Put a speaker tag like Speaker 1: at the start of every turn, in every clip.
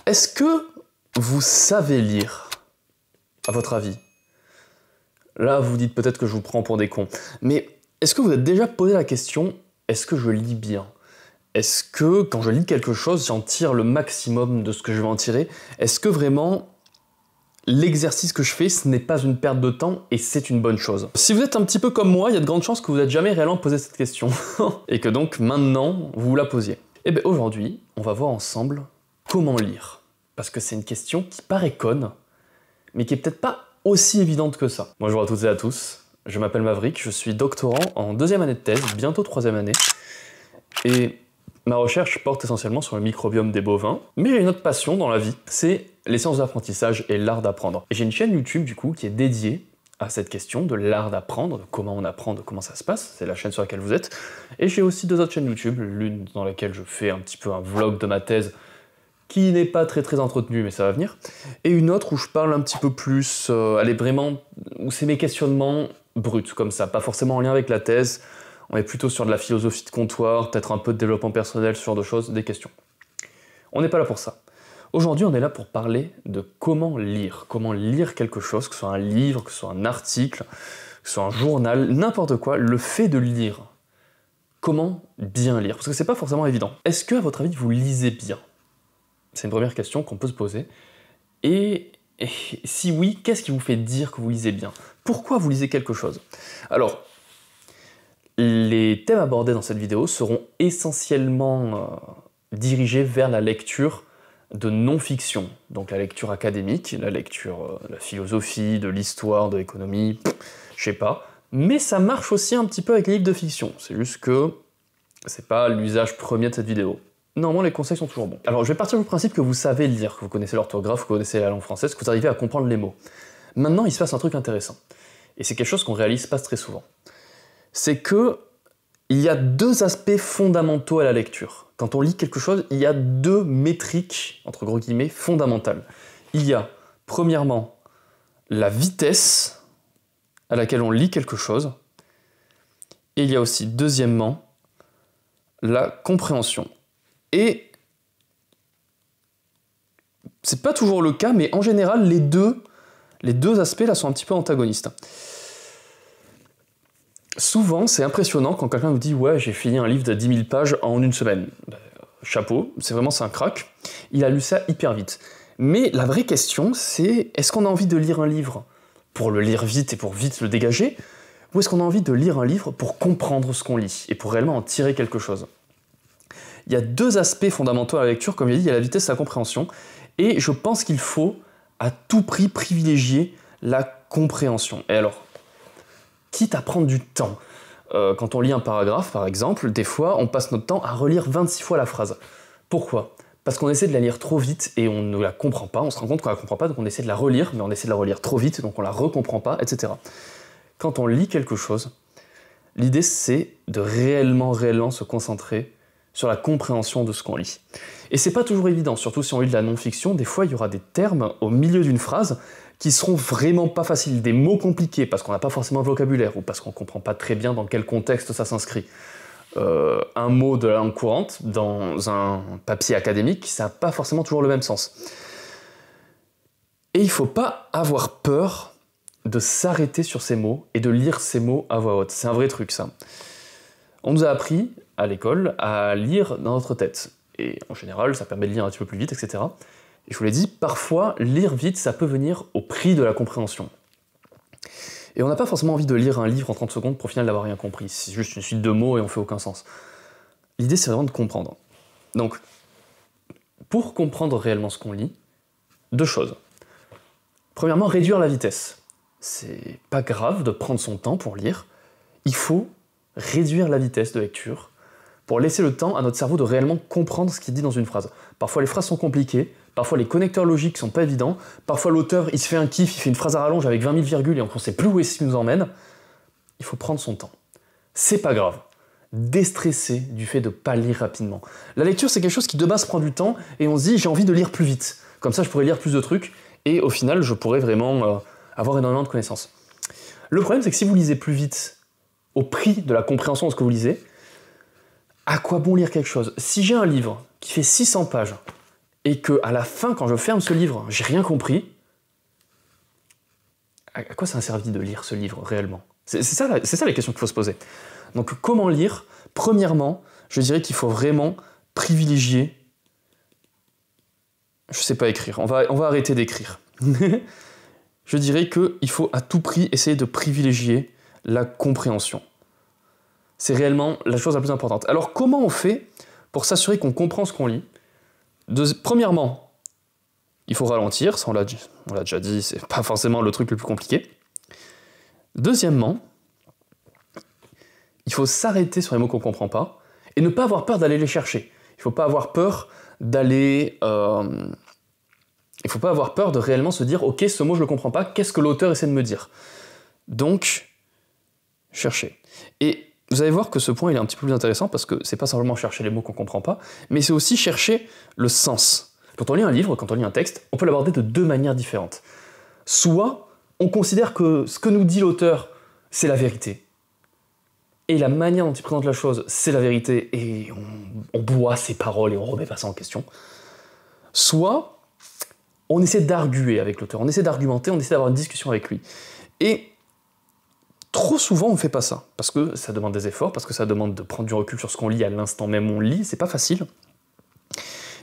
Speaker 1: Est-ce que vous savez lire, à votre avis? Là, vous dites peut-être que je vous prends pour des cons, mais est-ce que vous êtes déjà posé la question, est-ce que je lis bien? Est-ce que, quand je lis quelque chose, j'en tire le maximum de ce que je vais en tirer? Est-ce que vraiment, l'exercice que je fais, ce n'est pas une perte de temps et c'est une bonne chose? Si vous êtes un petit peu comme moi, il y a de grandes chances que vous n'êtes jamais réellement posé cette question, et que donc, maintenant, vous vous la posiez. Et bien aujourd'hui, on va voir ensemble comment lire. Parce que c'est une question qui paraît conne, mais qui est peut-être pas aussi évidente que ça. Bonjour à toutes et à tous, je m'appelle Maverick, je suis doctorant en 2e année de thèse, bientôt 3e année, et ma recherche porte essentiellement sur le microbiome des bovins, mais j'ai une autre passion dans la vie, c'est les sciences d'apprentissage et l'art d'apprendre. Et j'ai une chaîne YouTube du coup qui est dédiée à cette question de l'art d'apprendre, de comment on apprend, de comment ça se passe, c'est la chaîne sur laquelle vous êtes, et j'ai aussi 2 autres chaînes YouTube, l'une dans laquelle je fais un petit peu un vlog de ma thèse, qui n'est pas très entretenu, mais ça va venir, et une autre où je parle un petit peu plus, elle est vraiment, où c'est mes questionnements bruts, comme ça, pas forcément en lien avec la thèse, on est plutôt sur de la philosophie de comptoir, peut-être un peu de développement personnel, ce genre de choses, des questions. On n'est pas là pour ça. Aujourd'hui, on est là pour parler de comment lire quelque chose, que ce soit un livre, que ce soit un article, que ce soit un journal, n'importe quoi, le fait de lire. Comment bien lire? Parce que c'est pas forcément évident. Est-ce que, à votre avis, vous lisez bien? C'est une première question qu'on peut se poser. Et si oui, qu'est-ce qui vous fait dire que vous lisez bien? Pourquoi vous lisez quelque chose? Alors, les thèmes abordés dans cette vidéo seront essentiellement dirigés vers la lecture de non-fiction, donc la lecture académique, la lecture de la philosophie, de l'histoire, de l'économie, je sais pas. Mais ça marche aussi un petit peu avec les livres de fiction, c'est juste que c'est pas l'usage premier de cette vidéo. Normalement, les conseils sont toujours bons. Alors, je vais partir du principe que vous savez lire, que vous connaissez l'orthographe, que vous connaissez la langue française, que vous arrivez à comprendre les mots. Maintenant, il se passe un truc intéressant. Et c'est quelque chose qu'on réalise pas très souvent. C'est que il y a 2 aspects fondamentaux à la lecture. Quand on lit quelque chose, il y a 2 métriques, entre gros guillemets, fondamentales. Il y a, premièrement, la vitesse à laquelle on lit quelque chose. Et il y a aussi, deuxièmement, la compréhension. Et c'est pas toujours le cas, mais en général, les deux aspects là sont un petit peu antagonistes. Souvent, c'est impressionnant quand quelqu'un nous dit « Ouais, j'ai fini un livre de 10 000 pages en une semaine. » Chapeau, c'est un crack. Il a lu ça hyper vite. Mais la vraie question, c'est est-ce qu'on a envie de lire un livre pour le lire vite et pour vite le dégager, ou est-ce qu'on a envie de lire un livre pour comprendre ce qu'on lit et pour réellement en tirer quelque chose? Il y a 2 aspects fondamentaux à la lecture, comme il dit, il y a la vitesse et la compréhension, et je pense qu'il faut à tout prix privilégier la compréhension. Et alors, quitte à prendre du temps, quand on lit un paragraphe, par exemple, des fois, on passe notre temps à relire 26 fois la phrase. Pourquoi? Parce qu'on essaie de la lire trop vite et on ne la comprend pas, on se rend compte qu'on la comprend pas, donc on essaie de la relire, mais on essaie de la relire trop vite, donc on la recomprend pas, etc. Quand on lit quelque chose, l'idée c'est de réellement se concentrer sur la compréhension de ce qu'on lit. Et c'est pas toujours évident, surtout si on lit de la non-fiction, des fois il y aura des termes au milieu d'une phrase qui seront vraiment pas faciles, des mots compliqués parce qu'on n'a pas forcément le vocabulaire ou parce qu'on comprend pas très bien dans quel contexte ça s'inscrit. Un mot de la langue courante dans un papier académique, ça n'a pas forcément toujours le même sens. Et il faut pas avoir peur de s'arrêter sur ces mots et de lire ces mots à voix haute. C'est un vrai truc ça. On nous a appris à l'école à lire dans notre tête. Et en général, ça permet de lire un petit peu plus vite, etc. Et je vous l'ai dit, parfois, lire vite, ça peut venir au prix de la compréhension. Et on n'a pas forcément envie de lire un livre en 30 secondes pour au final n'avoir rien compris. C'est juste une suite de mots et on fait aucun sens. L'idée, c'est vraiment de comprendre. Donc, pour comprendre réellement ce qu'on lit, 2 choses. Premièrement, réduire la vitesse. C'est pas grave de prendre son temps pour lire. Il faut réduire la vitesse de lecture pour laisser le temps à notre cerveau de réellement comprendre ce qu'il dit dans une phrase. Parfois les phrases sont compliquées, parfois les connecteurs logiques sont pas évidents, parfois l'auteur il se fait un kiff, il fait une phrase à rallonge avec 20 000 virgules et on ne sait plus où est-ce qu'il nous emmène. Il faut prendre son temps. C'est pas grave. Déstresser du fait de pas lire rapidement. La lecture c'est quelque chose qui de base prend du temps et on se dit j'ai envie de lire plus vite. Comme ça je pourrais lire plus de trucs et au final je pourrais vraiment avoir énormément de connaissances. Le problème c'est que si vous lisez plus vite au prix de la compréhension de ce que vous lisez, à quoi bon lire quelque chose? Si j'ai un livre qui fait 600 pages et que à la fin, quand je ferme ce livre, j'ai rien compris, à quoi ça a servi de lire ce livre réellement? C'est ça la question qu'il faut se poser. Donc comment lire? Premièrement, je dirais qu'il faut vraiment privilégier... Je sais pas écrire, on va arrêter d'écrire. Je dirais qu'il faut à tout prix essayer de privilégier la compréhension. C'est réellement la chose la plus importante. Alors comment on fait pour s'assurer qu'on comprend ce qu'on lit? Premièrement, il faut ralentir, ça on l'a déjà dit, c'est pas forcément le truc le plus compliqué. Deuxièmement, il faut s'arrêter sur les mots qu'on ne comprend pas et ne pas avoir peur d'aller les chercher. Il ne faut pas avoir peur d'aller... il ne faut pas avoir peur de réellement se dire « Ok, ce mot je ne le comprends pas, qu'est-ce que l'auteur essaie de me dire ?» Donc, chercher. Et vous allez voir que ce point il est un petit peu plus intéressant parce que c'est pas simplement chercher les mots qu'on ne comprend pas, mais c'est aussi chercher le sens. Quand on lit un livre, quand on lit un texte, on peut l'aborder de deux manières différentes. Soit on considère que ce que nous dit l'auteur, c'est la vérité. Et la manière dont il présente la chose, c'est la vérité, et on boit ses paroles et on remet pas ça en question. Soit on essaie d'arguer avec l'auteur, on essaie d'argumenter, on essaie d'avoir une discussion avec lui. Et trop souvent, on ne fait pas ça, parce que ça demande des efforts, parce que ça demande de prendre du recul sur ce qu'on lit à l'instant même où on lit, c'est pas facile.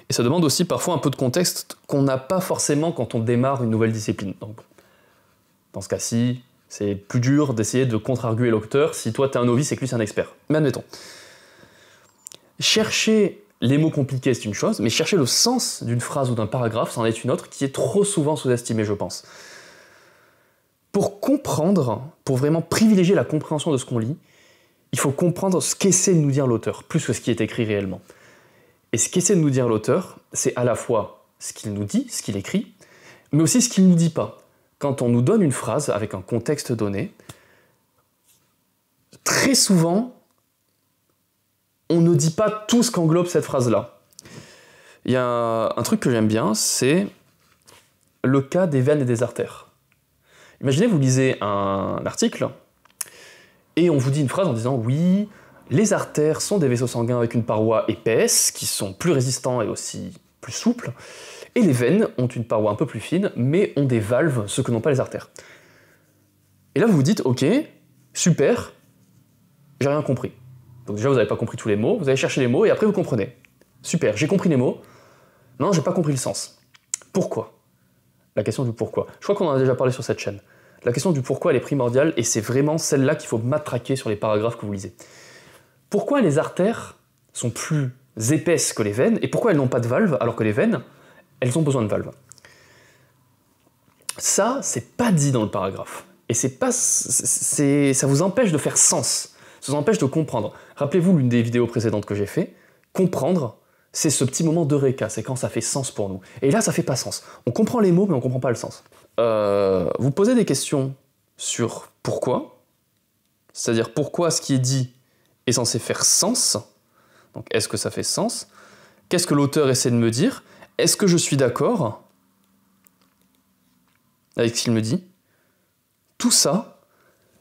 Speaker 1: Et ça demande aussi parfois un peu de contexte qu'on n'a pas forcément quand on démarre une nouvelle discipline. Donc, dans ce cas-ci, c'est plus dur d'essayer de contre-arguer l'auteur si toi t'es un novice et que lui c'est un expert. Mais admettons. Chercher les mots compliqués c'est une chose, mais chercher le sens d'une phrase ou d'un paragraphe c'en est une autre qui est trop souvent sous-estimée je pense. Pour comprendre, pour vraiment privilégier la compréhension de ce qu'on lit, il faut comprendre ce qu'essaie de nous dire l'auteur, plus que ce qui est écrit réellement. Et ce qu'essaie de nous dire l'auteur, c'est à la fois ce qu'il nous dit, ce qu'il écrit, mais aussi ce qu'il ne nous dit pas. Quand on nous donne une phrase avec un contexte donné, très souvent, on ne dit pas tout ce qu'englobe cette phrase-là. Il y a un truc que j'aime bien, c'est le cas des veines et des artères. Imaginez, vous lisez un article, et on vous dit une phrase en disant « Oui, les artères sont des vaisseaux sanguins avec une paroi épaisse, qui sont plus résistants et aussi plus souples, et les veines ont une paroi un peu plus fine, mais ont des valves, ce que n'ont pas les artères. » Et là vous vous dites « Ok, super, j'ai rien compris. » Donc déjà vous n'avez pas compris tous les mots, vous allez chercher les mots, et après vous comprenez. Super, j'ai compris les mots, non, j'ai pas compris le sens. Pourquoi? La question du pourquoi. Je crois qu'on en a déjà parlé sur cette chaîne. La question du pourquoi elle est primordiale, et c'est vraiment celle-là qu'il faut matraquer sur les paragraphes que vous lisez. Pourquoi les artères sont plus épaisses que les veines, et pourquoi elles n'ont pas de valve, alors que les veines, elles ont besoin de valve? Ça, c'est pas dit dans le paragraphe. Et ça vous empêche de faire sens. Ça vous empêche de comprendre. Rappelez-vous l'une des vidéos précédentes que j'ai fait, comprendre, c'est ce petit moment d'eureka, c'est quand ça fait sens pour nous. Et là, ça fait pas sens. On comprend les mots, mais on comprend pas le sens. Vous posez des questions sur pourquoi, c'est-à-dire pourquoi ce qui est dit est censé faire sens. Donc, est-ce que ça fait sens? Qu'est-ce que l'auteur essaie de me dire? Est-ce que je suis d'accord avec ce qu'il me dit? Tout ça,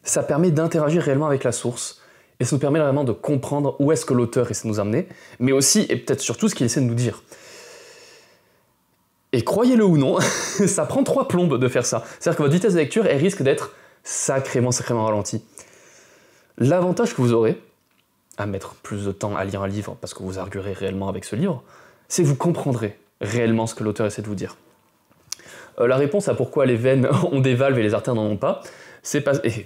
Speaker 1: ça permet d'interagir réellement avec la source. Et ça nous permet vraiment de comprendre où est-ce que l'auteur essaie de nous amener, mais aussi, et peut-être surtout, ce qu'il essaie de nous dire. Et croyez-le ou non, ça prend 3 plombes de faire ça. C'est-à-dire que votre vitesse de lecture, elle risque d'être sacrément ralentie. L'avantage que vous aurez à mettre plus de temps à lire un livre, parce que vous arguerez réellement avec ce livre, c'est que vous comprendrez réellement ce que l'auteur essaie de vous dire. La réponse à pourquoi les veines ont des valves et les artères n'en ont pas, et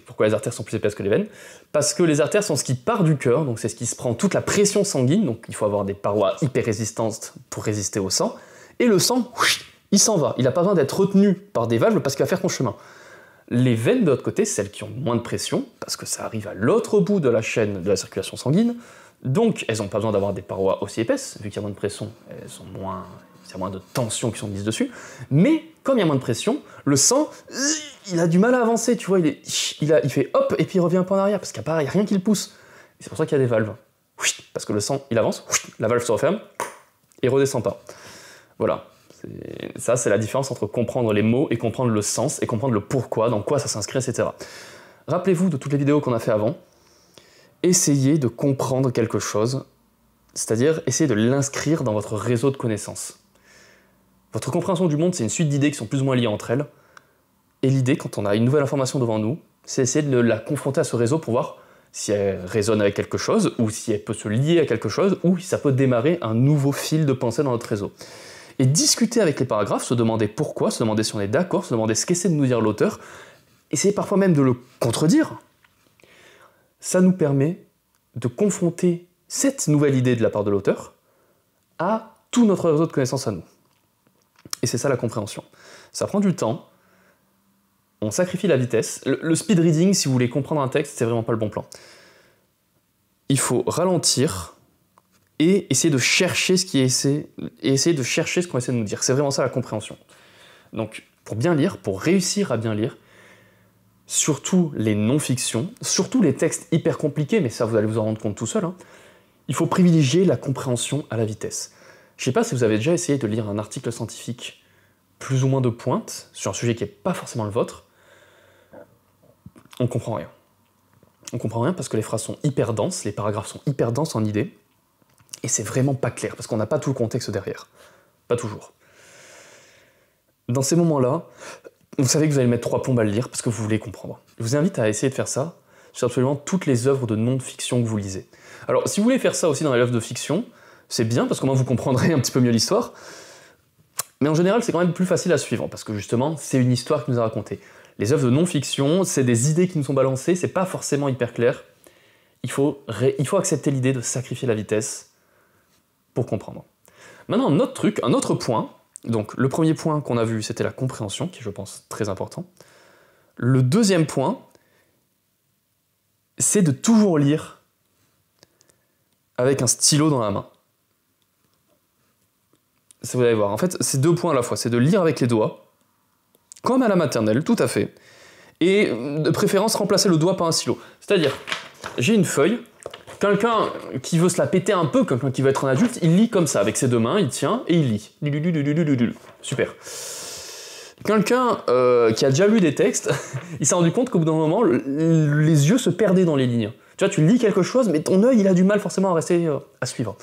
Speaker 1: pourquoi les artères sont plus épaisses que les veines, parce que les artères sont ce qui part du cœur, donc c'est ce qui se prend toute la pression sanguine, donc il faut avoir des parois hyper résistantes pour résister au sang, et le sang, il s'en va, il n'a pas besoin d'être retenu par des valves parce qu'il va faire son chemin. Les veines de l'autre côté, celles qui ont moins de pression, parce que ça arrive à l'autre bout de la chaîne de la circulation sanguine, donc elles n'ont pas besoin d'avoir des parois aussi épaisses, vu qu'il y a moins de pression, il y a moins de tensions qui sont mises dessus, mais comme il y a moins de pression, le sang, il a du mal à avancer, tu vois, il fait hop, et puis il revient un peu en arrière, parce qu'il n'y a rien qui le pousse. Et c'est pour ça qu'il y a des valves. Parce que le sang, il avance, la valve se referme, et redescend pas. Voilà. Ça, c'est la différence entre comprendre les mots et comprendre le sens, et comprendre le pourquoi, dans quoi ça s'inscrit, etc. Rappelez-vous de toutes les vidéos qu'on a fait avant, essayez de comprendre quelque chose, c'est-à-dire essayez de l'inscrire dans votre réseau de connaissances. Votre compréhension du monde, c'est une suite d'idées qui sont plus ou moins liées entre elles. Et l'idée, quand on a une nouvelle information devant nous, c'est essayer de la confronter à ce réseau pour voir si elle résonne avec quelque chose, ou si elle peut se lier à quelque chose, ou si ça peut démarrer un nouveau fil de pensée dans notre réseau. Et discuter avec les paragraphes, se demander pourquoi, se demander si on est d'accord, se demander ce qu'essaie de nous dire l'auteur, essayer parfois même de le contredire, ça nous permet de confronter cette nouvelle idée de la part de l'auteur à tout notre réseau de connaissances à nous. Et c'est ça la compréhension. Ça prend du temps, on sacrifie la vitesse. Le speed reading, si vous voulez comprendre un texte, c'est vraiment pas le bon plan. Il faut ralentir et essayer de chercher ce qu'on essaie de nous dire. C'est vraiment ça la compréhension. Donc, pour bien lire, pour réussir à bien lire, surtout les non-fictions, surtout les textes hyper compliqués, mais ça vous allez vous en rendre compte tout seul, hein, il faut privilégier la compréhension à la vitesse. Je ne sais pas si vous avez déjà essayé de lire un article scientifique plus ou moins de pointe, sur un sujet qui n'est pas forcément le vôtre, on ne comprend rien. On ne comprend rien parce que les phrases sont hyper denses, les paragraphes sont hyper denses en idées, et c'est vraiment pas clair, parce qu'on n'a pas tout le contexte derrière. Pas toujours. Dans ces moments-là, vous savez que vous allez mettre 3 plombes à le lire parce que vous voulez comprendre. Je vous invite à essayer de faire ça sur absolument toutes les œuvres de non-fiction que vous lisez. Alors, si vous voulez faire ça aussi dans les œuvres de fiction, c'est bien, parce qu'au moins vous comprendrez un petit peu mieux l'histoire, mais en général, c'est quand même plus facile à suivre, parce que justement, c'est une histoire qui nous a racontée. Les œuvres de non-fiction, c'est des idées qui nous sont balancées, c'est pas forcément hyper clair. Il faut accepter l'idée de sacrifier la vitesse pour comprendre. Maintenant, un autre point, donc le premier point qu'on a vu, c'était la compréhension, qui est, je pense, très important. Le deuxième point, c'est de toujours lire avec un stylo dans la main. Ça, vous allez voir, en fait, c'est 2 points à la fois, c'est de lire avec les doigts, comme à la maternelle, tout à fait, et de préférence remplacer le doigt par un stylo. C'est-à-dire, j'ai une feuille, quelqu'un qui veut se la péter un peu, quelqu'un qui veut être un adulte, il lit comme ça, avec ses 2 mains, il tient et il lit. Super. Quelqu'un qui a déjà lu des textes, il s'est rendu compte qu'au bout d'un moment, les yeux se perdaient dans les lignes. Tu vois, tu lis quelque chose, mais ton œil, il a du mal forcément à rester à suivre.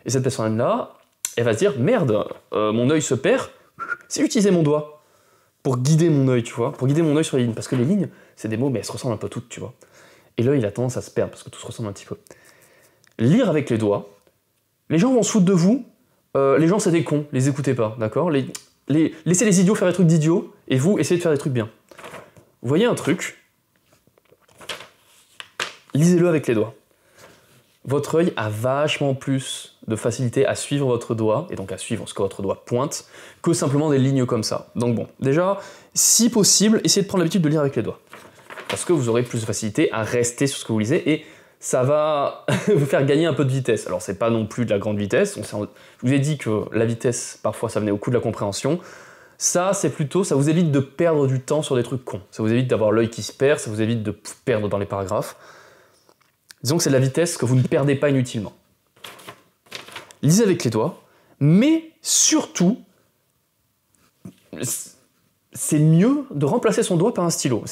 Speaker 1: Et cette personne-là, elle va se dire, merde, mon œil se perd, c'est utiliser mon doigt pour guider mon œil, tu vois, pour guider mon œil sur les lignes. Parce que les lignes, c'est des mots, mais elles se ressemblent un peu toutes, tu vois. Et l'œil, il a tendance à se perdre, parce que tout se ressemble un petit peu. Lire avec les doigts, les gens vont se foutre de vous, les gens c'est des cons, les écoutez pas, d'accord, laissez les idiots faire des trucs d'idiots, et vous, essayez de faire des trucs bien. Vous voyez un truc, lisez-le avec les doigts. Votre œil a vachement plus de facilité à suivre votre doigt, et donc à suivre ce que votre doigt pointe, que simplement des lignes comme ça. Donc bon, déjà, si possible, essayez de prendre l'habitude de lire avec les doigts. Parce que vous aurez plus de facilité à rester sur ce que vous lisez, et ça va vous faire gagner un peu de vitesse. Alors c'est pas non plus de la grande vitesse, je vous ai dit que la vitesse, parfois, ça venait au coup de la compréhension. Ça, c'est plutôt, ça vous évite de perdre du temps sur des trucs cons. Ça vous évite d'avoir l'œil qui se perd, ça vous évite de perdre dans les paragraphes. Disons que c'est de la vitesse que vous ne perdez pas inutilement. Lisez avec les doigts, mais surtout, c'est mieux de remplacer son doigt par un stylo.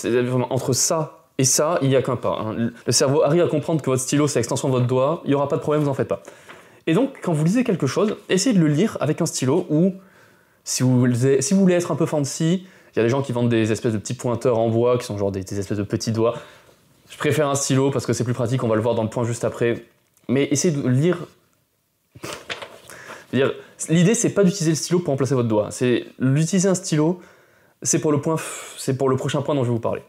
Speaker 1: Entre ça et ça, il n'y a qu'un pas. Hein. Le cerveau arrive à comprendre que votre stylo, c'est l'extension de votre doigt, il n'y aura pas de problème, vous en faites pas. Et donc, quand vous lisez quelque chose, essayez de le lire avec un stylo, ou si vous voulez être un peu fancy, il y a des gens qui vendent des espèces de petits pointeurs en bois, qui sont genre des espèces de petits doigts. Je préfère un stylo parce que c'est plus pratique, on va le voir dans le point juste après. Mais essayez de lire. L'idée, c'est pas d'utiliser le stylo pour remplacer votre doigt. C'est d'utiliser un stylo, c'est pour le prochain point dont je vais vous parler.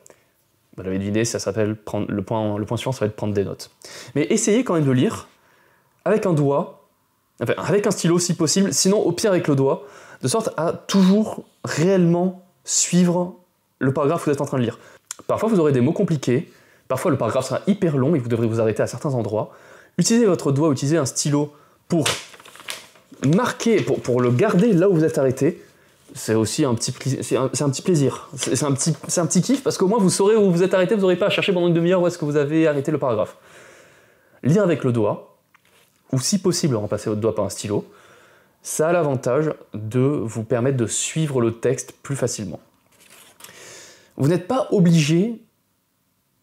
Speaker 1: Vous l'avez deviné, ça s'appelle le point suivant, ça va être prendre des notes. Mais essayez quand même de lire avec un doigt, enfin avec un stylo si possible, sinon au pire avec le doigt, de sorte à toujours réellement suivre le paragraphe que vous êtes en train de lire. Parfois, vous aurez des mots compliqués. Parfois, le paragraphe sera hyper long et vous devrez vous arrêter à certains endroits. Utilisez votre doigt, utilisez un stylo pour marquer, pour le garder là où vous êtes arrêté. C'est aussi un petit plaisir. C'est un petit kiff parce qu'au moins vous saurez où vous êtes arrêté, vous n'aurez pas à chercher pendant une demi-heure où est-ce que vous avez arrêté le paragraphe. Lire avec le doigt, ou si possible remplacer votre doigt par un stylo, ça a l'avantage de vous permettre de suivre le texte plus facilement. Vous n'êtes pas obligé.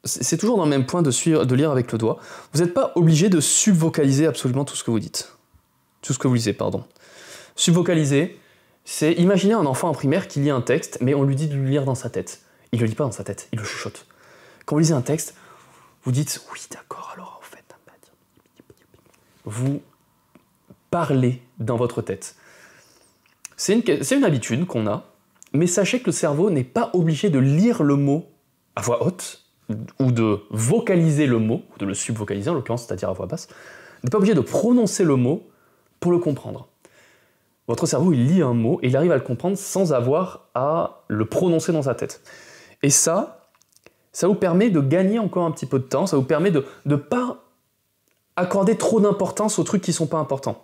Speaker 1: C'est toujours dans le même point de lire avec le doigt. Vous n'êtes pas obligé de subvocaliser absolument tout ce que vous dites. Tout ce que vous lisez, pardon. Subvocaliser, C'est imaginer un enfant en primaire qui lit un texte, mais on lui dit de le lire dans sa tête. Il ne le lit pas dans sa tête, il le chuchote. Quand vous lisez un texte, vous dites « oui, d'accord, alors en fait... » Vous parlez dans votre tête. C'est une habitude qu'on a, mais sachez que le cerveau n'est pas obligé de lire le mot à voix haute, ou de vocaliser le mot, ou de le subvocaliser en l'occurrence, c'est-à-dire à voix basse, n'est pas obligé de prononcer le mot pour le comprendre. Votre cerveau, il lit un mot et il arrive à le comprendre sans avoir à le prononcer dans sa tête. Et ça vous permet de gagner encore un petit peu de temps, ça vous permet de ne pas accorder trop d'importance aux trucs qui ne sont pas importants.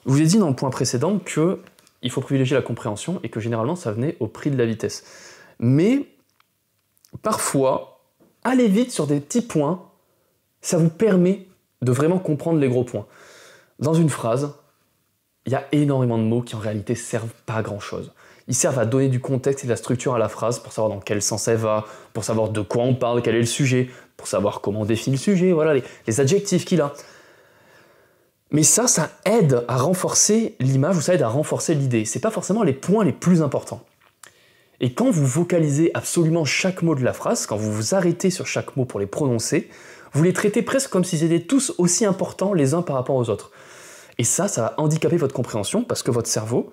Speaker 1: Je vous ai dit dans le point précédent qu'il faut privilégier la compréhension et que généralement ça venait au prix de la vitesse. Mais parfois, aller vite sur des petits points, ça vous permet de vraiment comprendre les gros points. Dans une phrase, il y a énormément de mots qui en réalité servent pas à grand chose. Ils servent à donner du contexte et de la structure à la phrase pour savoir dans quel sens elle va, pour savoir de quoi on parle, quel est le sujet, pour savoir comment on définit le sujet, voilà les adjectifs qu'il a. Mais ça aide à renforcer l'image ou ça aide à renforcer l'idée. C'est pas forcément les points les plus importants. Et quand vous vocalisez absolument chaque mot de la phrase, quand vous vous arrêtez sur chaque mot pour les prononcer, vous les traitez presque comme s'ils étaient tous aussi importants les uns par rapport aux autres. Et ça va handicaper votre compréhension parce que votre cerveau,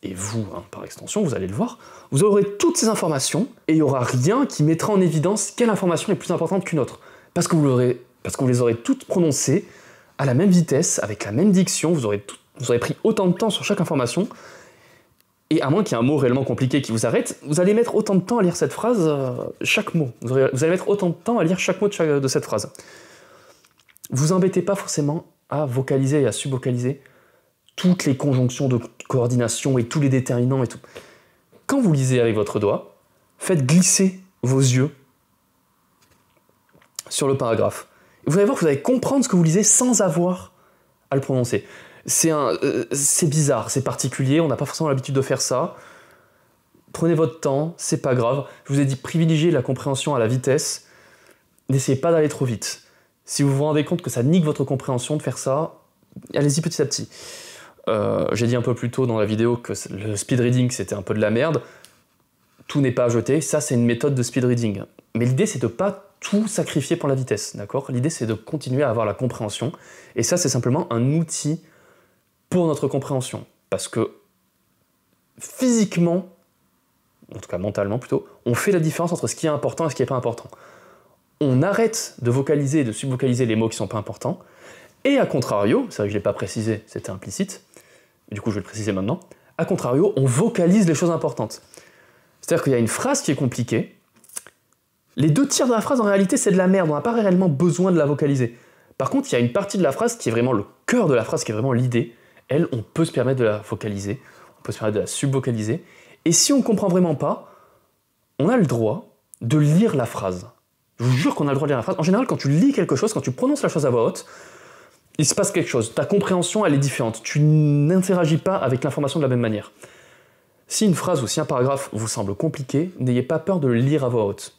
Speaker 1: et vous, par extension, vous allez le voir, vous aurez toutes ces informations et il n'y aura rien qui mettra en évidence quelle information est plus importante qu'une autre. Parce que vous les aurez toutes prononcées à la même vitesse, avec la même diction, vous aurez pris autant de temps sur chaque information, et à moins qu'il y ait un mot réellement compliqué qui vous arrête, vous allez mettre autant de temps à lire cette phrase, chaque mot. Vous allez mettre autant de temps à lire chaque mot de cette phrase. Vous embêtez pas forcément à vocaliser et à subvocaliser toutes les conjonctions de coordination et tous les déterminants et tout. Quand vous lisez avec votre doigt, faites glisser vos yeux sur le paragraphe. Vous allez voir que vous allez comprendre ce que vous lisez sans avoir à le prononcer. C'est bizarre, c'est particulier, on n'a pas forcément l'habitude de faire ça. Prenez votre temps, c'est pas grave. Je vous ai dit privilégiez la compréhension à la vitesse. N'essayez pas d'aller trop vite. Si vous vous rendez compte que ça nique votre compréhension de faire ça, allez-y petit à petit. J'ai dit un peu plus tôt dans la vidéo que le speed reading c'était un peu de la merde. Tout n'est pas à jeter, ça c'est une méthode de speed reading. Mais l'idée c'est de pas tout sacrifier pour la vitesse, d'accord? L'idée c'est de continuer à avoir la compréhension. Et ça c'est simplement un outil pour notre compréhension. Parce que physiquement, en tout cas mentalement plutôt, on fait la différence entre ce qui est important et ce qui n'est pas important. On arrête de vocaliser et de subvocaliser les mots qui ne sont pas importants, et à contrario, c'est vrai que je ne l'ai pas précisé, c'était implicite, du coup je vais le préciser maintenant, à contrario, on vocalise les choses importantes. C'est-à-dire qu'il y a une phrase qui est compliquée, les 2 tiers de la phrase en réalité c'est de la merde, on n'a pas réellement besoin de la vocaliser. Par contre, il y a une partie de la phrase qui est vraiment le cœur de la phrase, qui est vraiment l'idée, elle, on peut se permettre de la vocaliser, on peut se permettre de la subvocaliser, et si on ne comprend vraiment pas, on a le droit de lire la phrase. Je vous jure qu'on a le droit de lire la phrase. En général, quand tu lis quelque chose, quand tu prononces la chose à voix haute, il se passe quelque chose. Ta compréhension, elle est différente. Tu n'interagis pas avec l'information de la même manière. Si une phrase ou si un paragraphe vous semble compliqué, n'ayez pas peur de le lire à voix haute.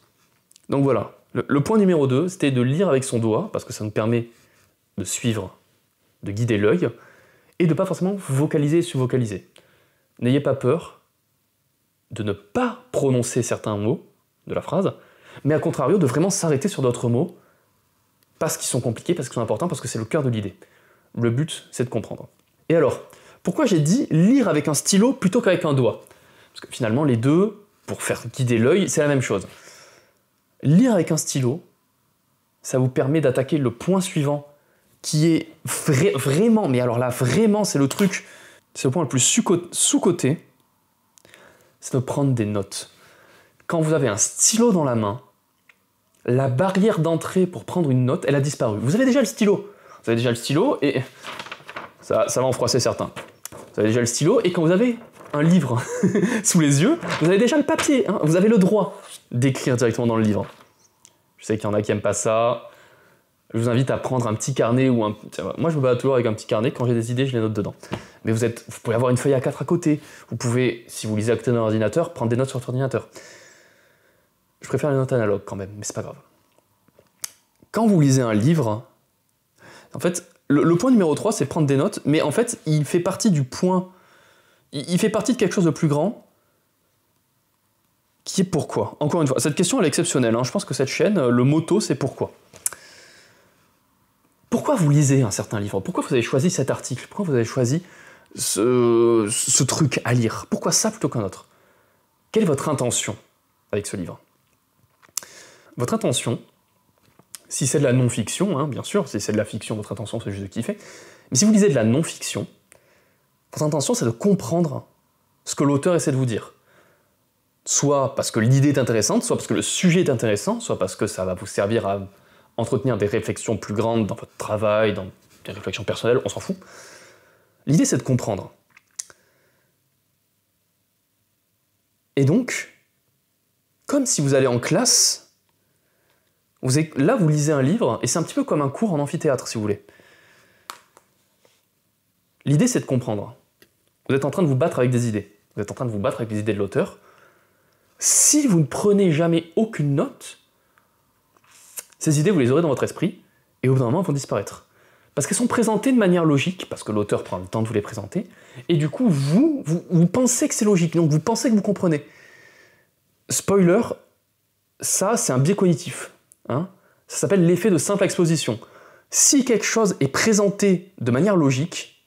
Speaker 1: Donc voilà. Le point numéro 2, c'était de lire avec son doigt, parce que ça nous permet de suivre, de guider l'œil, et de ne pas forcément vocaliser et subvocaliser. N'ayez pas peur de ne pas prononcer certains mots de la phrase, mais à contrario de vraiment s'arrêter sur d'autres mots parce qu'ils sont compliqués, parce qu'ils sont importants, parce que c'est le cœur de l'idée. Le but, c'est de comprendre. Et alors, pourquoi j'ai dit lire avec un stylo plutôt qu'avec un doigt? Parce que finalement, les deux, pour faire guider l'œil, c'est la même chose. Lire avec un stylo, ça vous permet d'attaquer le point suivant, qui est vraiment, mais alors là, vraiment, c'est le truc, c'est le point le plus sous-coté, c'est de prendre des notes. Quand vous avez un stylo dans la main, la barrière d'entrée pour prendre une note, elle a disparu. Vous avez déjà le stylo. Vous avez déjà le stylo et ça va en froisser certains. Vous avez déjà le stylo et quand vous avez un livre sous les yeux, vous avez déjà le papier. Hein, vous avez le droit d'écrire directement dans le livre. Je sais qu'il y en a qui n'aiment pas ça. Je vous invite à prendre un petit carnet ou un... Moi, je me bats toujours avec un petit carnet. Quand j'ai des idées, je les note dedans. Mais vous pouvez avoir une feuille A4 à côté. Vous pouvez, si vous lisez à côté d'un ordinateur, prendre des notes sur votre ordinateur. Je préfère les notes analogues quand même, mais c'est pas grave. Quand vous lisez un livre, en fait, le point numéro 3, c'est prendre des notes, mais en fait, il fait partie du point Il fait partie de quelque chose de plus grand, qui est pourquoi. Encore une fois, cette question elle est exceptionnelle, hein. Je pense que cette chaîne, le motto c'est pourquoi. Pourquoi vous lisez un certain livre? Pourquoi vous avez choisi cet article? Pourquoi vous avez choisi ce truc à lire? Pourquoi ça plutôt qu'un autre? Quelle est votre intention avec ce livre? Votre intention, si c'est de la non-fiction, hein, bien sûr, si c'est de la fiction, votre intention c'est juste de kiffer, mais si vous lisez de la non-fiction, votre intention c'est de comprendre ce que l'auteur essaie de vous dire. Soit parce que l'idée est intéressante, soit parce que le sujet est intéressant, soit parce que ça va vous servir à entretenir des réflexions plus grandes dans votre travail, dans des réflexions personnelles, on s'en fout. L'idée c'est de comprendre. Et donc, comme si vous allez en classe, là vous lisez un livre, et c'est un petit peu comme un cours en amphithéâtre si vous voulez. L'idée c'est de comprendre. Vous êtes en train de vous battre avec des idées. Vous êtes en train de vous battre avec les idées de l'auteur. Si vous ne prenez jamais aucune note, ces idées vous les aurez dans votre esprit, et au bout d'un moment elles vont disparaître. Parce qu'elles sont présentées de manière logique, parce que l'auteur prend le temps de vous les présenter, et du coup vous pensez que c'est logique, donc vous pensez que vous comprenez. Spoiler, ça c'est un biais cognitif. Hein, ça s'appelle l'effet de simple exposition. Si quelque chose est présenté de manière logique,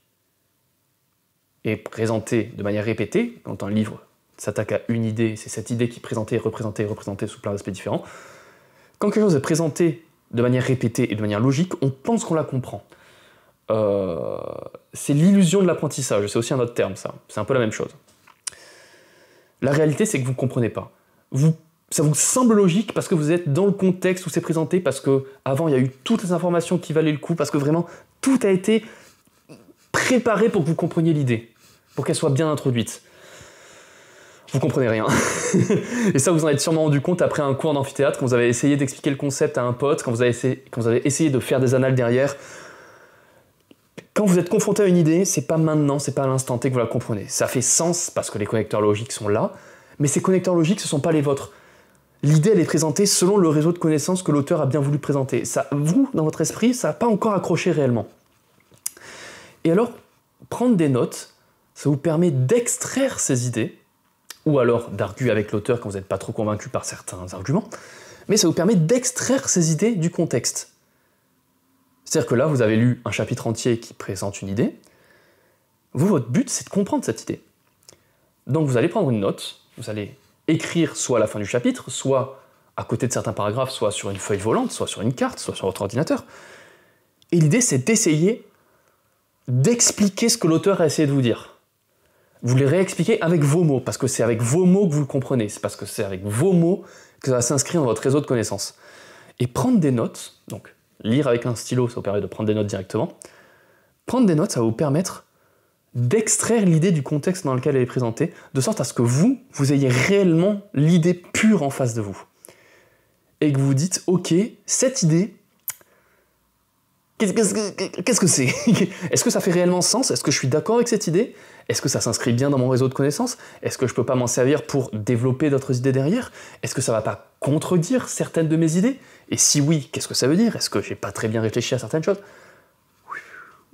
Speaker 1: et présenté de manière répétée, quand un livre s'attaque à une idée, c'est cette idée qui est présentée, représentée sous plein d'aspects différents, quand quelque chose est présenté de manière répétée et de manière logique, on pense qu'on la comprend. C'est l'illusion de l'apprentissage, c'est aussi un autre terme ça, c'est un peu la même chose. La réalité c'est que vous ne comprenez pas. Ça vous semble logique parce que vous êtes dans le contexte où c'est présenté, parce que avant il y a eu toutes les informations qui valaient le coup, parce que vraiment tout a été préparé pour que vous compreniez l'idée, pour qu'elle soit bien introduite. Vous comprenez rien. Et ça vous en êtes sûrement rendu compte après un cours d'amphithéâtre, quand vous avez essayé d'expliquer le concept à un pote, quand vous avez essayé de faire des annales derrière. Quand vous êtes confronté à une idée, c'est pas maintenant, c'est pas à l'instant T que vous la comprenez. Ça fait sens parce que les connecteurs logiques sont là, mais ces connecteurs logiques, ce sont pas les vôtres. L'idée, elle est présentée selon le réseau de connaissances que l'auteur a bien voulu présenter. Ça, vous, dans votre esprit, ça n'a pas encore accroché réellement. Et alors, prendre des notes, ça vous permet d'extraire ces idées, ou alors d'arguer avec l'auteur quand vous n'êtes pas trop convaincu par certains arguments, mais ça vous permet d'extraire ces idées du contexte. C'est-à-dire que là, vous avez lu un chapitre entier qui présente une idée, votre but, c'est de comprendre cette idée. Donc vous allez prendre une note, vous allez écrire soit à la fin du chapitre, soit à côté de certains paragraphes, soit sur une feuille volante, soit sur une carte, soit sur votre ordinateur. Et l'idée, c'est d'essayer d'expliquer ce que l'auteur a essayé de vous dire. Vous les réexpliquez avec vos mots, parce que c'est avec vos mots que vous le comprenez, c'est parce que c'est avec vos mots que ça va s'inscrire dans votre réseau de connaissances. Et prendre des notes, donc lire avec un stylo, ça vous permet de prendre des notes directement. Prendre des notes, ça va vous permettre d'extraire l'idée du contexte dans lequel elle est présentée, de sorte à ce que vous ayez réellement l'idée pure en face de vous. Et que vous vous dites, ok, cette idée, qu'est-ce que c'est? Est-ce que ça fait réellement sens? Est-ce que je suis d'accord avec cette idée? Est-ce que ça s'inscrit bien dans mon réseau de connaissances? Est-ce que je peux pas m'en servir pour développer d'autres idées derrière? Est-ce que ça va pas contredire certaines de mes idées? Et si oui, qu'est-ce que ça veut dire? Est-ce que j'ai pas très bien réfléchi à certaines choses?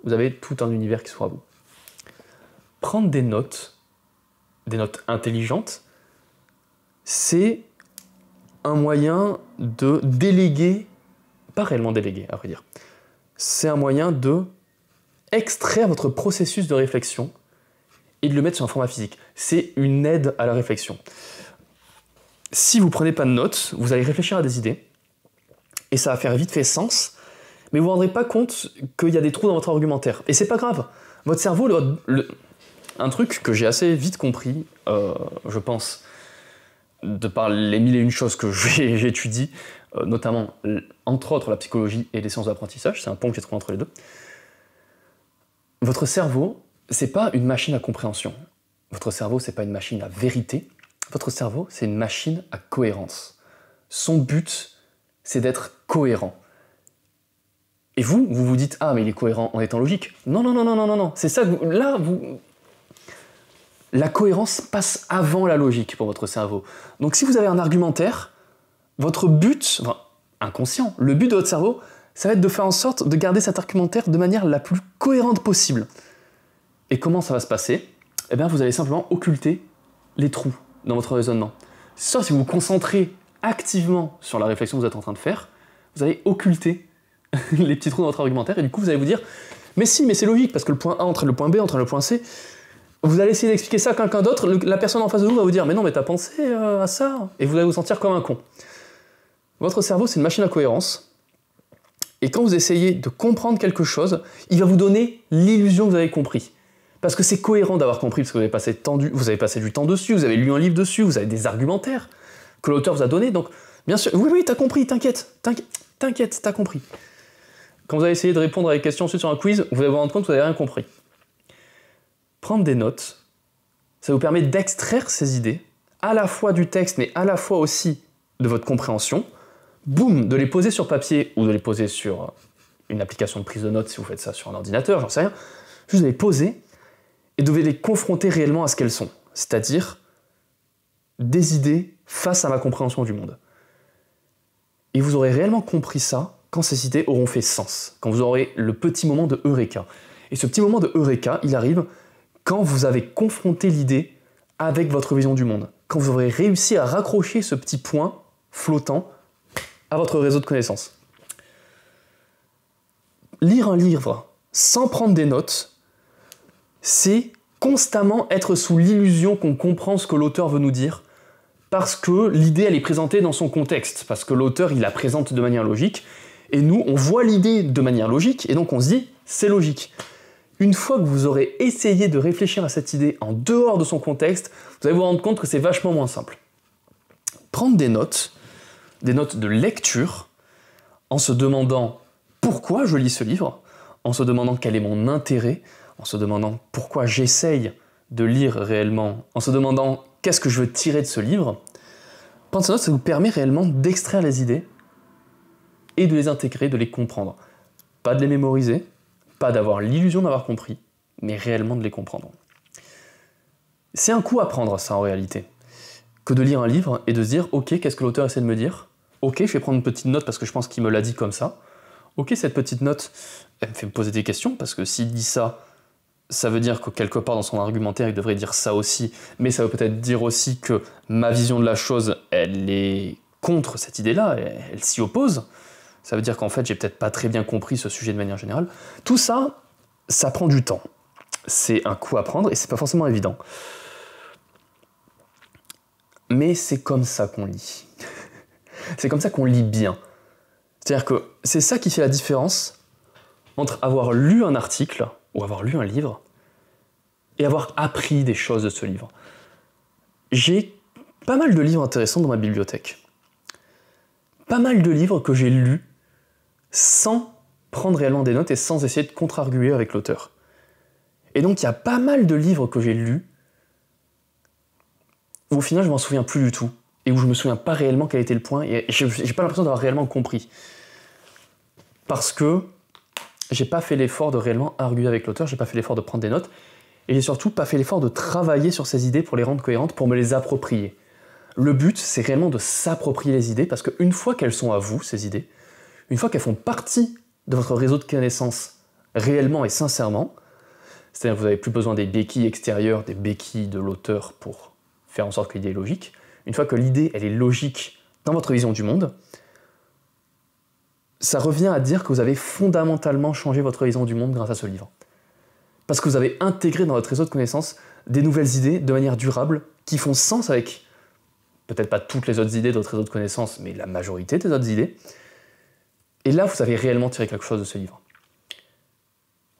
Speaker 1: Vous avez tout un univers qui s'ouvre à vous. Prendre des notes intelligentes, c'est un moyen de déléguer, pas réellement déléguer à vrai dire, c'est un moyen de extraire votre processus de réflexion et de le mettre sur un format physique. C'est une aide à la réflexion. Si vous ne prenez pas de notes, vous allez réfléchir à des idées, et ça va faire vite fait sens, mais vous ne vous rendrez pas compte qu'il y a des trous dans votre argumentaire. Et c'est pas grave. Votre cerveau, un truc que j'ai assez vite compris, je pense, de par les mille et une choses que j'étudie, notamment, entre autres, la psychologie et les sciences de l'apprentissage, c'est un pont que j'ai trouvé entre les deux. Votre cerveau, c'est pas une machine à compréhension. Votre cerveau, c'est pas une machine à vérité. Votre cerveau, c'est une machine à cohérence. Son but, c'est d'être cohérent. Et vous vous dites, ah, mais il est cohérent en étant logique. Non, non, non, non, non, non, non. C'est ça, la cohérence passe avant la logique pour votre cerveau. Donc si vous avez un argumentaire, votre but, enfin, inconscient, le but de votre cerveau, ça va être de faire en sorte de garder cet argumentaire de manière la plus cohérente possible. Et comment ça va se passer? eh bien vous allez simplement occulter les trous dans votre raisonnement. C'est sûr, si vous vous concentrez activement sur la réflexion que vous êtes en train de faire, vous allez occulter les petits trous dans votre argumentaire, et du coup vous allez vous dire « Mais si, mais c'est logique, parce que le point A entraîne le point B, entraîne le point C. » Vous allez essayer d'expliquer ça à quelqu'un d'autre, la personne en face de vous va vous dire « Mais non, mais t'as pensé à ça ?» Et vous allez vous sentir comme un con. Votre cerveau, c'est une machine à cohérence, et quand vous essayez de comprendre quelque chose, il va vous donner l'illusion que vous avez compris. Parce que c'est cohérent d'avoir compris, parce que vous avez passé du temps dessus, vous avez lu un livre dessus, vous avez des argumentaires que l'auteur vous a donnés, donc bien sûr, oui, t'as compris, t'inquiète, t'as compris. Quand vous allez essayer de répondre à des questions ensuite sur un quiz, vous allez vous rendre compte que vous n'avez rien compris. Prendre des notes, ça vous permet d'extraire ces idées, à la fois du texte, mais à la fois aussi de votre compréhension, boum, de les poser sur papier ou de les poser sur une application de prise de notes si vous faites ça sur un ordinateur, j'en sais rien, juste de les poser et de les confronter réellement à ce qu'elles sont, c'est-à-dire des idées face à ma compréhension du monde. Et vous aurez réellement compris ça quand ces idées auront fait sens, quand vous aurez le petit moment de Eureka. Et ce petit moment de Eureka, il arrive quand vous avez confronté l'idée avec votre vision du monde, quand vous aurez réussi à raccrocher ce petit point flottant à votre réseau de connaissances. Lire un livre sans prendre des notes, c'est constamment être sous l'illusion qu'on comprend ce que l'auteur veut nous dire, parce que l'idée, elle est présentée dans son contexte, parce que l'auteur, il la présente de manière logique, et nous, on voit l'idée de manière logique, et donc on se dit, c'est logique. Une fois que vous aurez essayé de réfléchir à cette idée en dehors de son contexte, vous allez vous rendre compte que c'est vachement moins simple. Prendre des notes de lecture, en se demandant pourquoi je lis ce livre, en se demandant quel est mon intérêt, en se demandant pourquoi j'essaye de lire réellement, en se demandant qu'est-ce que je veux tirer de ce livre, prendre ces notes, ça vous permet réellement d'extraire les idées et de les intégrer, de les comprendre. Pas de les mémoriser, pas d'avoir l'illusion d'avoir compris, mais réellement de les comprendre. C'est un coup à prendre, ça, en réalité, que de lire un livre et de se dire « Ok, qu'est-ce que l'auteur essaie de me dire ? Ok, je vais prendre une petite note parce que je pense qu'il me l'a dit comme ça. Ok, cette petite note, elle me fait me poser des questions, parce que s'il dit ça, ça veut dire que quelque part dans son argumentaire, il devrait dire ça aussi, mais ça veut peut-être dire aussi que ma vision de la chose, elle est contre cette idée-là, elle s'y oppose. Ça veut dire qu'en fait, j'ai peut-être pas très bien compris ce sujet de manière générale. Tout ça, ça prend du temps. C'est un coup à prendre et c'est pas forcément évident. Mais c'est comme ça qu'on lit. C'est comme ça qu'on lit bien. C'est-à-dire que c'est ça qui fait la différence entre avoir lu un article ou avoir lu un livre et avoir appris des choses de ce livre. J'ai pas mal de livres intéressants dans ma bibliothèque. Pas mal de livres que j'ai lus sans prendre réellement des notes et sans essayer de contre-arguer avec l'auteur. Et donc il y a pas mal de livres que j'ai lus où au final je m'en souviens plus du tout et où je me souviens pas réellement quel était le point et j'ai pas l'impression d'avoir réellement compris. Parce que j'ai pas fait l'effort de réellement arguer avec l'auteur, j'ai pas fait l'effort de prendre des notes, et j'ai surtout pas fait l'effort de travailler sur ces idées pour les rendre cohérentes, pour me les approprier. Le but, c'est réellement de s'approprier les idées, parce qu'une fois qu'elles sont à vous, ces idées, une fois qu'elles font partie de votre réseau de connaissances réellement et sincèrement, c'est-à-dire que vous n'avez plus besoin des béquilles extérieures, des béquilles de l'auteur pour faire en sorte que l'idée est logique, une fois que l'idée, elle est logique dans votre vision du monde, ça revient à dire que vous avez fondamentalement changé votre vision du monde grâce à ce livre. Parce que vous avez intégré dans votre réseau de connaissances des nouvelles idées de manière durable qui font sens avec peut-être pas toutes les autres idées de votre réseau de connaissances, mais la majorité des autres idées. Et là, vous avez réellement tiré quelque chose de ce livre.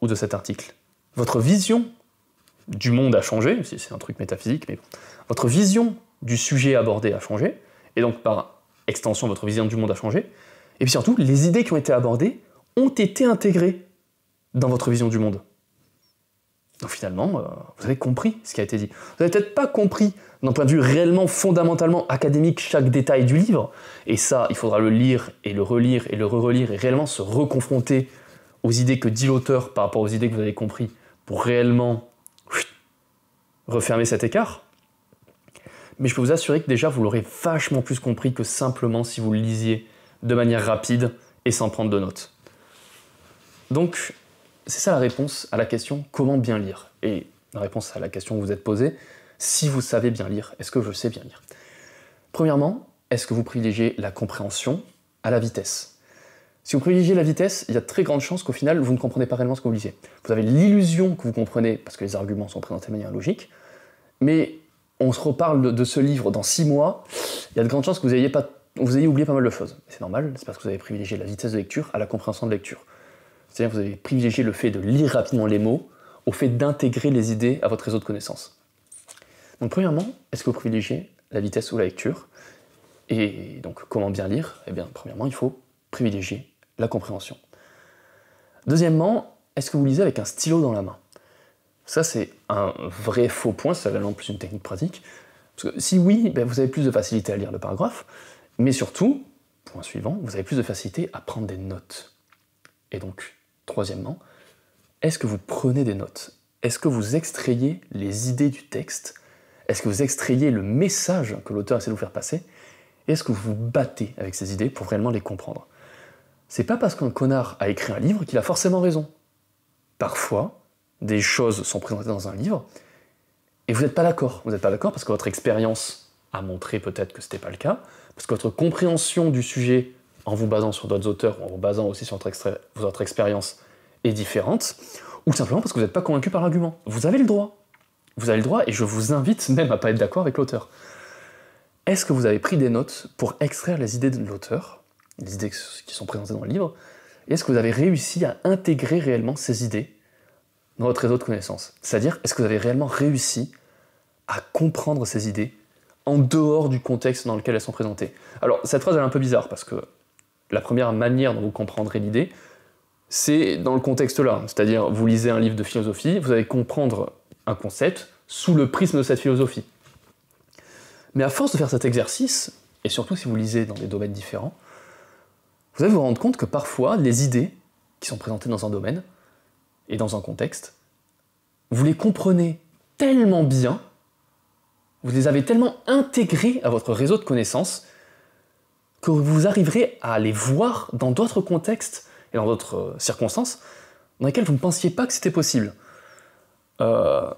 Speaker 1: Ou de cet article. Votre vision du monde a changé, si c'est un truc métaphysique, mais bon. Votre vision du sujet abordé a changé, et donc par extension, votre vision du monde a changé. Et puis surtout, les idées qui ont été abordées ont été intégrées dans votre vision du monde. Donc finalement, vous avez compris ce qui a été dit. Vous n'avez peut-être pas compris, d'un point de vue réellement, fondamentalement académique, chaque détail du livre, et ça, il faudra le lire et le relire et le re-relire et réellement se reconfronter aux idées que dit l'auteur par rapport aux idées que vous avez compris pour réellement refermer cet écart. Mais je peux vous assurer que déjà, vous l'aurez vachement plus compris que simplement si vous le lisiez de manière rapide et sans prendre de notes. Donc, c'est ça la réponse à la question « Comment bien lire ?» Et la réponse à la question que vous vous êtes posée. Si vous savez bien lire, est-ce que je sais bien lire? Premièrement, est-ce que vous privilégiez la compréhension à la vitesse? Si vous privilégiez la vitesse, il y a de très grandes chances qu'au final, vous ne comprenez pas réellement ce que vous lisez. Vous avez l'illusion que vous comprenez, parce que les arguments sont présentés de manière logique, mais on se reparle de ce livre dans 6 mois, il y a de grandes chances que vous ayez oublié pas mal de choses. C'est normal, c'est parce que vous avez privilégié la vitesse de lecture à la compréhension de lecture. C'est-à-dire que vous avez privilégié le fait de lire rapidement les mots au fait d'intégrer les idées à votre réseau de connaissances. Donc premièrement, est-ce que vous privilégiez la vitesse ou la lecture? Et donc comment bien lire? Eh bien premièrement, il faut privilégier la compréhension. Deuxièmement, est-ce que vous lisez avec un stylo dans la main? Ça, c'est un vrai faux point, c'est vraiment plus une technique pratique. Parce que si oui, ben vous avez plus de facilité à lire le paragraphe, mais surtout, point suivant, vous avez plus de facilité à prendre des notes. Et donc, troisièmement, est-ce que vous prenez des notes? Est-ce que vous extrayez les idées du texte? Est-ce que vous extrayez le message que l'auteur essaie de vous faire passer? Et est-ce que vous vous battez avec ces idées pour réellement les comprendre? C'est pas parce qu'un connard a écrit un livre qu'il a forcément raison. Parfois, des choses sont présentées dans un livre, et vous n'êtes pas d'accord. Vous n'êtes pas d'accord parce que votre expérience a montré peut-être que c'était pas le cas, parce que votre compréhension du sujet, en vous basant sur d'autres auteurs, ou en vous basant aussi sur votre expérience, est différente, ou simplement parce que vous n'êtes pas convaincu par l'argument. Vous avez le droit. Vous avez le droit, et je vous invite même à pas être d'accord avec l'auteur. Est-ce que vous avez pris des notes pour extraire les idées de l'auteur, les idées qui sont présentées dans le livre, et est-ce que vous avez réussi à intégrer réellement ces idées dans votre réseau de connaissances? C'est-à-dire, est-ce que vous avez réellement réussi à comprendre ces idées en dehors du contexte dans lequel elles sont présentées? Alors, cette phrase elle est un peu bizarre, parce que la première manière dont vous comprendrez l'idée, c'est dans le contexte là. C'est-à-dire, vous lisez un livre de philosophie, vous allez comprendre un concept sous le prisme de cette philosophie. Mais à force de faire cet exercice, et surtout si vous lisez dans des domaines différents, vous allez vous rendre compte que parfois, les idées qui sont présentées dans un domaine, et dans un contexte, vous les comprenez tellement bien, vous les avez tellement intégrées à votre réseau de connaissances, que vous arriverez à les voir dans d'autres contextes et dans d'autres circonstances dans lesquelles vous ne pensiez pas que c'était possible. Je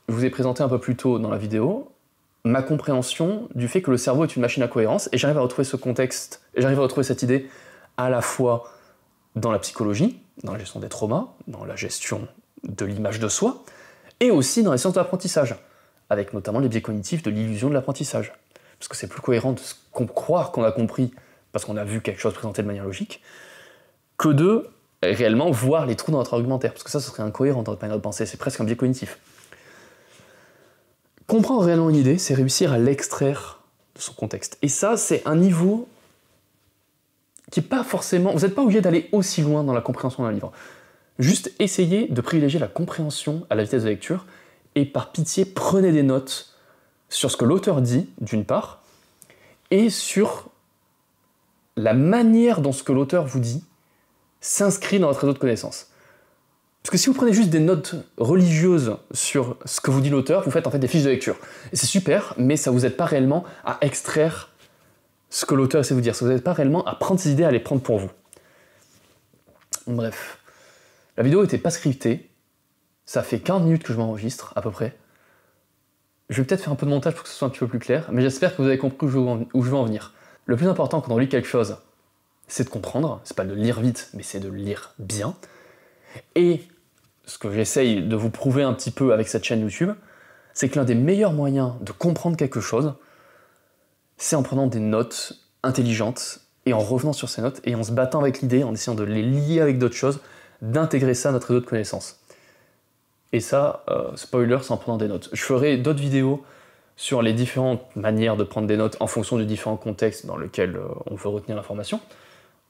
Speaker 1: vous ai présenté un peu plus tôt dans la vidéo ma compréhension du fait que le cerveau est une machine à cohérence, et j'arrive à retrouver ce contexte, et j'arrive à retrouver cette idée à la fois dans la psychologie, dans la gestion des traumas, dans la gestion de l'image de soi, et aussi dans les sciences de l'apprentissage, avec notamment les biais cognitifs de l'illusion de l'apprentissage. Parce que c'est plus cohérent de croire qu'on a compris parce qu'on a vu quelque chose présenté de manière logique, que de réellement voir les trous dans notre argumentaire, parce que ça, ce serait incohérent dans notre manière de penser, c'est presque un biais cognitif. Comprendre réellement une idée, c'est réussir à l'extraire de son contexte. Et ça, c'est un niveau qui n'est pas forcément... Vous n'êtes pas obligé d'aller aussi loin dans la compréhension d'un livre. Juste essayez de privilégier la compréhension à la vitesse de lecture, et par pitié, prenez des notes sur ce que l'auteur dit, d'une part, et sur la manière dont ce que l'auteur vous dit s'inscrit dans votre réseau de connaissances. Parce que si vous prenez juste des notes religieuses sur ce que vous dit l'auteur, vous faites en fait des fiches de lecture. Et c'est super, mais ça vous aide pas réellement à extraire ce que l'auteur essaie de vous dire. Ça vous aide pas réellement à prendre ces idées, à les prendre pour vous. Bref. La vidéo n'était pas scriptée. Ça fait 40 minutes que je m'enregistre, à peu près. Je vais peut-être faire un peu de montage pour que ce soit un petit peu plus clair, mais j'espère que vous avez compris où je veux en venir. Le plus important quand on lit quelque chose, c'est de comprendre. C'est pas de lire vite, mais c'est de le lire bien. Et ce que j'essaye de vous prouver un petit peu avec cette chaîne YouTube, c'est que l'un des meilleurs moyens de comprendre quelque chose, c'est en prenant des notes intelligentes et en revenant sur ces notes et en se battant avec l'idée, en essayant de les lier avec d'autres choses, d'intégrer ça à notre réseau de connaissances. Et ça, spoiler, c'est en prenant des notes. Je ferai d'autres vidéos sur les différentes manières de prendre des notes en fonction des différents contextes dans lesquels on veut retenir l'information,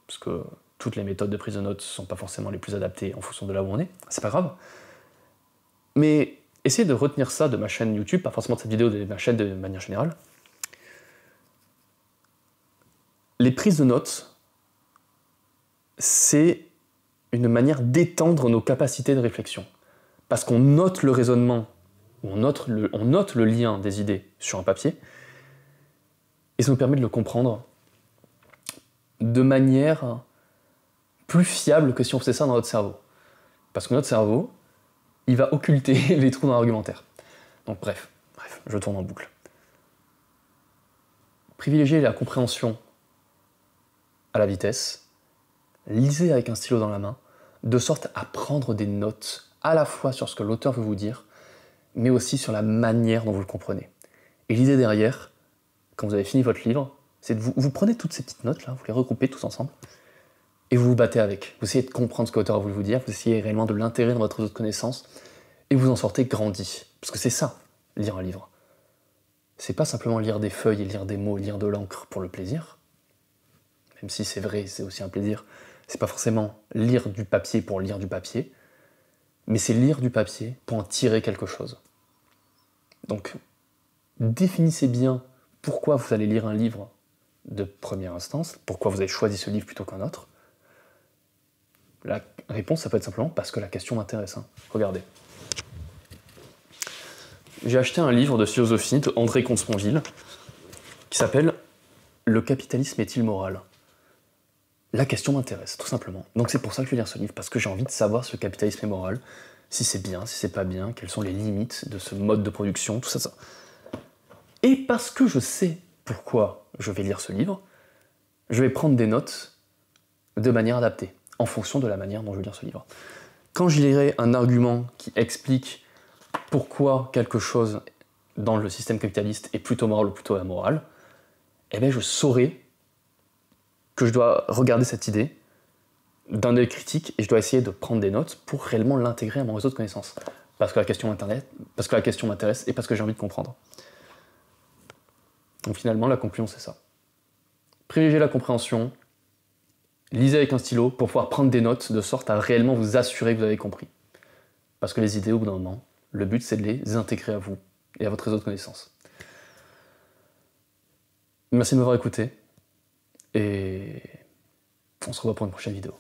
Speaker 1: parce que toutes les méthodes de prise de notes ne sont pas forcément les plus adaptées en fonction de là où on est, c'est pas grave. Mais essayez de retenir ça de ma chaîne YouTube, pas forcément de cette vidéo, de ma chaîne de manière générale. Les prises de notes, c'est une manière d'étendre nos capacités de réflexion. Parce qu'on note le raisonnement, on note le lien des idées sur un papier, et ça nous permet de le comprendre de manière plus fiable que si on faisait ça dans notre cerveau. Parce que notre cerveau, il va occulter les trous dans l'argumentaire. Donc bref, je tourne en boucle. Privilégiez la compréhension à la vitesse, lisez avec un stylo dans la main, de sorte à prendre des notes à la fois sur ce que l'auteur veut vous dire, mais aussi sur la manière dont vous le comprenez. Et l'idée derrière, quand vous avez fini votre livre, c'est de vous prenez toutes ces petites notes là, vous les regroupez tous ensemble, et vous vous battez avec. Vous essayez de comprendre ce que l'auteur a voulu vous dire, vous essayez réellement de l'intégrer dans votre réseau de connaissances, et vous en sortez grandi. Parce que c'est ça, lire un livre. C'est pas simplement lire des feuilles et lire des mots, lire de l'encre pour le plaisir, même si c'est vrai, c'est aussi un plaisir. C'est pas forcément lire du papier pour lire du papier, mais c'est lire du papier pour en tirer quelque chose. Donc, définissez bien pourquoi vous allez lire un livre de première instance, pourquoi vous avez choisi ce livre plutôt qu'un autre. La réponse, ça peut être simplement parce que la question m'intéresse. Regardez. J'ai acheté un livre de philosophie de André Comte-Sponville qui s'appelle « Le capitalisme est-il moral ?» La question m'intéresse, tout simplement. Donc c'est pour ça que je vais lire ce livre, parce que j'ai envie de savoir si le capitalisme est moral, si c'est bien, si c'est pas bien, quelles sont les limites de ce mode de production, tout ça. Et parce que je sais pourquoi je vais lire ce livre, je vais prendre des notes de manière adaptée, en fonction de la manière dont je vais lire ce livre. Quand je lirai un argument qui explique pourquoi quelque chose dans le système capitaliste est plutôt moral ou plutôt amoral, eh bien je saurai que je dois regarder cette idée d'un œil critique et je dois essayer de prendre des notes pour réellement l'intégrer à mon réseau de connaissances. Parce que la question m'intéresse et parce que j'ai envie de comprendre. Donc finalement, la conclusion, c'est ça. Privilégiez la compréhension, lisez avec un stylo pour pouvoir prendre des notes de sorte à réellement vous assurer que vous avez compris. Parce que les idées, au bout d'un moment, le but, c'est de les intégrer à vous et à votre réseau de connaissances. Merci de m'avoir écouté et on se revoit pour une prochaine vidéo.